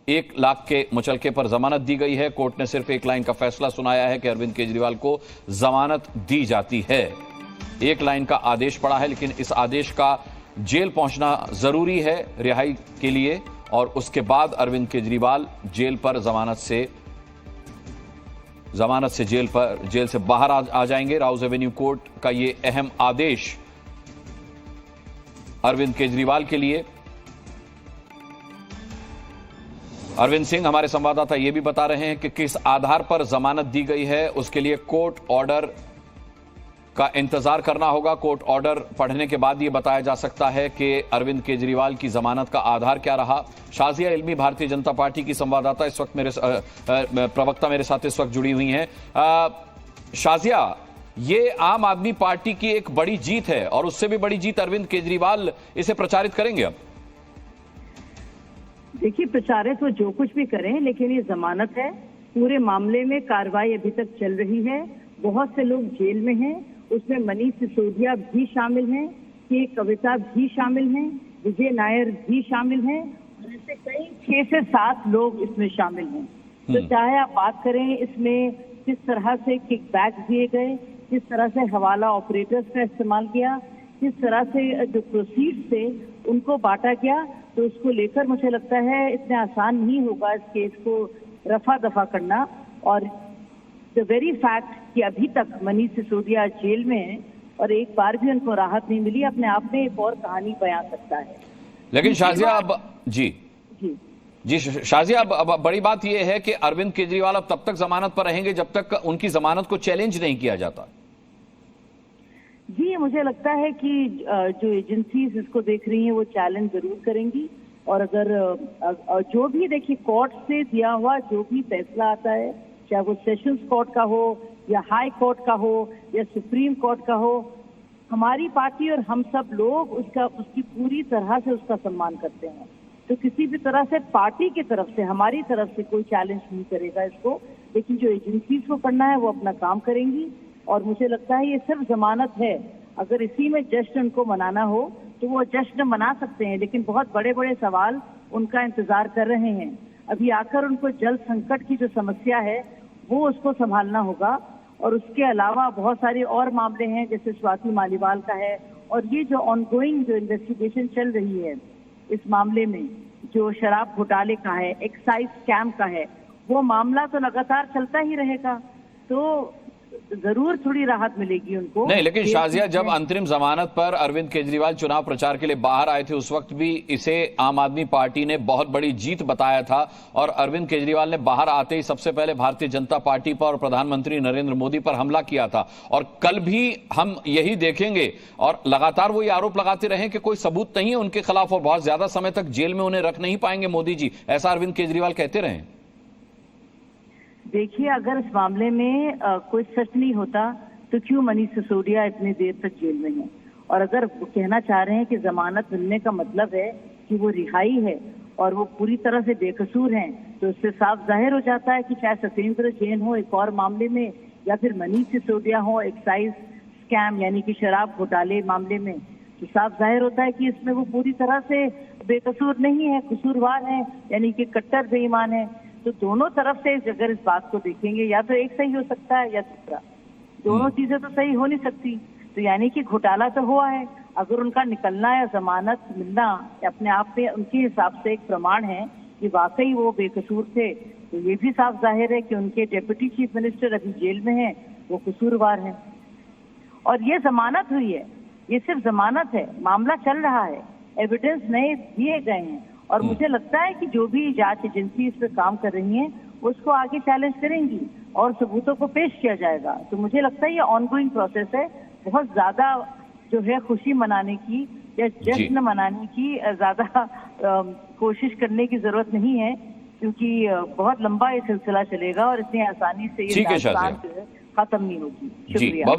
1 लाख के मुचलके पर जमानत दी गई है। कोर्ट ने सिर्फ 1 लाइन का फैसला सुनाया है कि अरविंद केजरीवाल को जमानत दी जाती है। 1 लाइन का आदेश पड़ा है, लेकिन इस आदेश का जेल पहुंचना जरूरी है रिहाई के लिए, और उसके बाद अरविंद केजरीवाल जेल से जेल से बाहर आ जाएंगे। राउज एवेन्यू कोर्ट का ये अहम आदेश अरविंद केजरीवाल के लिए। अरविंद सिंह हमारे संवाददाता यह भी बता रहे हैं कि किस आधार पर जमानत दी गई है, उसके लिए कोर्ट ऑर्डर का इंतजार करना होगा। कोर्ट ऑर्डर पढ़ने के बाद यह बताया जा सकता है कि अरविंद केजरीवाल की जमानत का आधार क्या रहा। शाजिया इल्मी भारतीय जनता पार्टी की संवाददाता इस वक्त प्रवक्ता मेरे साथ इस वक्त जुड़ी हुई हैं। शाजिया, ये आम आदमी पार्टी की एक बड़ी जीत है और उससे भी बड़ी जीत अरविंद केजरीवाल इसे प्रचारित करेंगे। अब देखिए, प्रचारित वो जो कुछ भी करें, लेकिन ये जमानत है। पूरे मामले में कार्रवाई अभी तक चल रही है। बहुत से लोग जेल में हैं, उसमें मनीष सिसोदिया भी शामिल हैं, के कविता भी शामिल हैं, विजय नायर भी शामिल हैं, और ऐसे कई 6 से 7 लोग इसमें शामिल हैं। तो चाहे आप बात करें इसमें किस तरह से किकबैक दिए गए, किस तरह से हवाला ऑपरेटर्स का इस्तेमाल किया, किस तरह से जो प्रोसीड थे उनको बांटा गया, तो उसको लेकर मुझे लगता है इतना आसान नहीं होगा इस केस को रफा दफा करना। और द वेरी फैक्ट कि अभी तक मनीष सिसोदिया जेल में है और एक बार भी उनको राहत नहीं मिली, अपने आप में एक और कहानी बयां करता है। लेकिन शाजिया अब जी शाजिया, अब बड़ी बात यह है कि अरविंद केजरीवाल अब तब तक जमानत पर रहेंगे जब तक उनकी जमानत को चैलेंज नहीं किया जाता। जी, मुझे लगता है कि जो एजेंसीज इसको देख रही हैं वो चैलेंज जरूर करेंगी, और अगर जो भी देखिए कोर्ट से दिया हुआ जो भी फैसला आता है, चाहे वो सेशंस कोर्ट का हो या हाई कोर्ट का हो या सुप्रीम कोर्ट का हो, हमारी पार्टी और हम सब लोग उसकी पूरी तरह से उसका सम्मान करते हैं। तो किसी भी तरह से पार्टी की तरफ से, हमारी तरफ से कोई चैलेंज नहीं करेगा इसको, लेकिन जो एजेंसीज को करना है वो अपना काम करेंगी। और मुझे लगता है ये सिर्फ जमानत है। अगर इसी में जश्न उनको मनाना हो तो वो जश्न मना सकते हैं, लेकिन बहुत बड़े बड़े सवाल उनका इंतजार कर रहे हैं। अभी आकर उनको जल संकट की जो समस्या है वो उसको संभालना होगा, और उसके अलावा बहुत सारे और मामले हैं जैसे स्वाति मालीवाल का है, और ये जो ऑनगोइंग जो इन्वेस्टिगेशन चल रही है इस मामले में, जो शराब घोटाले का है, एक्साइज स्कैम का है, वो मामला तो लगातार चलता ही रहेगा। तो जरूर थोड़ी राहत मिलेगी उनको। नहीं, लेकिन शाजिया, जब अंतरिम जमानत पर अरविंद केजरीवाल चुनाव प्रचार के लिए बाहर आए थे उस वक्त भी इसे आम आदमी पार्टी ने बहुत बड़ी जीत बताया था, और अरविंद केजरीवाल ने बाहर आते ही सबसे पहले भारतीय जनता पार्टी पर और प्रधानमंत्री नरेंद्र मोदी पर हमला किया था। और कल भी हम यही देखेंगे, और लगातार वो ये आरोप लगाते रहे कि कोई सबूत नहीं है उनके खिलाफ और बहुत ज्यादा समय तक जेल में उन्हें रख नहीं पाएंगे मोदी जी, ऐसा अरविंद केजरीवाल कहते रहे। देखिए, अगर इस मामले में कोई सच नहीं होता तो क्यों मनीष सिसोदिया इतनी देर तक जेल में है? और अगर कहना चाह रहे हैं कि जमानत मिलने का मतलब है कि वो रिहाई है और वो पूरी तरह से बेकसूर हैं, तो उससे साफ जाहिर हो जाता है कि चाहे सत्येंद्र जैन हो एक और मामले में, या फिर मनीष सिसोदिया हो एक्साइज स्कैम यानी कि शराब घोटाले मामले में, तो साफ जाहिर होता है कि इसमें वो पूरी तरह से बेकसूर नहीं है, कसूरवार है, यानी कि कट्टर बेईमान है। तो दोनों तरफ से अगर इस बात को देखेंगे, या तो एक सही हो सकता है या दूसरा, दोनों चीजें तो सही हो नहीं सकती। तो यानी कि घोटाला तो हुआ है, अगर उनका निकलना या जमानत मिलना अपने आप में उनके हिसाब से एक प्रमाण है कि वाकई वो बेकसूर थे, तो ये भी साफ जाहिर है कि उनके डेप्यूटी चीफ मिनिस्टर अभी जेल में हैं, वो कसूरवार हैं। और ये जमानत हुई है, ये सिर्फ जमानत है, मामला चल रहा है, एविडेंस नए दिए गए हैं, और मुझे लगता है कि जो भी जांच एजेंसी इस पर काम कर रही हैं उसको आगे चैलेंज करेंगी और सबूतों को पेश किया जाएगा। तो मुझे लगता है ये ऑनगोइंग प्रोसेस है। बहुत ज्यादा जो है खुशी मनाने की या जश्न मनाने की ज्यादा कोशिश करने की जरूरत नहीं है, क्योंकि बहुत लंबा ये सिलसिला चलेगा और इतनी आसानी से ये दास्तान खत्म नहीं होगी। शुक्रिया।